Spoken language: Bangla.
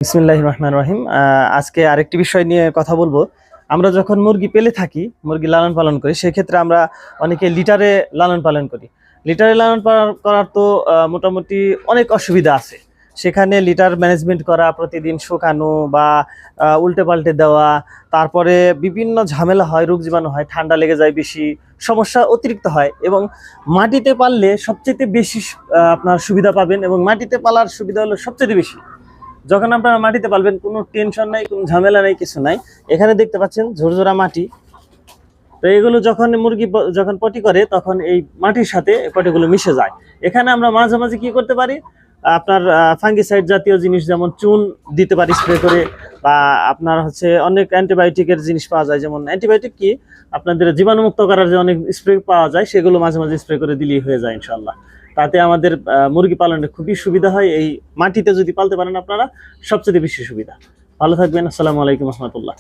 বিসমিল্লাহির রহমানির রহিম। আজকে আরেকটি বিষয় নিয়ে কথা বলবো। আমরা যখন মুরগি পেলে থাকি, মুরগি লালন পালন করি, সেক্ষেত্রে আমরা অনেকে লিটারে লালন পালন করি। লিটারে লালন পালন করার তো মোটামুটি অনেক অসুবিধা আছে। সেখানে লিটার ম্যানেজমেন্ট করা, প্রতিদিন শুকানো বা উল্টে পাল্টে দেওয়া, তারপরে বিভিন্ন ঝামেলা হয়, রোগ জীবাণু হয়, ঠান্ডা লেগে যায়, বেশি সমস্যা অতিরিক্ত হয়। এবং মাটিতে পাললে সবচেয়ে বেশি আপনার সুবিধা পাবেন, এবং মাটিতে পালার সুবিধা হলো সবচেয়ে বেশি। যখন আপনারা মাটিতে পালবেন, কোনো টেনশন নাই, কোনো ঝামেলা নাই, কিছু নাই। এখানে দেখতে পাচ্ছেন ঝুরঝুরা মাটি। তো এগুলো যখন মুরগি যখন পটি করে, তখন এই মাটির সাথে পটিগুলো মিশে যায়। এখানে আমরা মাঝে মাঝে কি করতে পারি, আপনার ফাঙ্গিসাইড জাতীয় জিনিস যেমন চুন দিতে পারি স্প্রে করে, বা আপনার হচ্ছে অনেক অ্যান্টিবায়োটিকের জিনিস পাওয়া যায়। যেমন অ্যান্টিবায়োটিক কি, আপনাদের জীবাণুমুক্ত করার যে অনেক স্প্রে পাওয়া যায়, সেগুলো মাঝে মাঝে স্প্রে করে দিলেই হয়ে যায় ইনশাল্লাহ। তাতে আমাদের মুরগি পালনে খুবই সুবিধা হয়। এই মাটিতে যদি পালতে পারেন আপনারা, সবচেয়ে বেশি সুবিধা। ভালো থাকবেন। আসসালামু আলাইকুম রহমতুল্লাহ।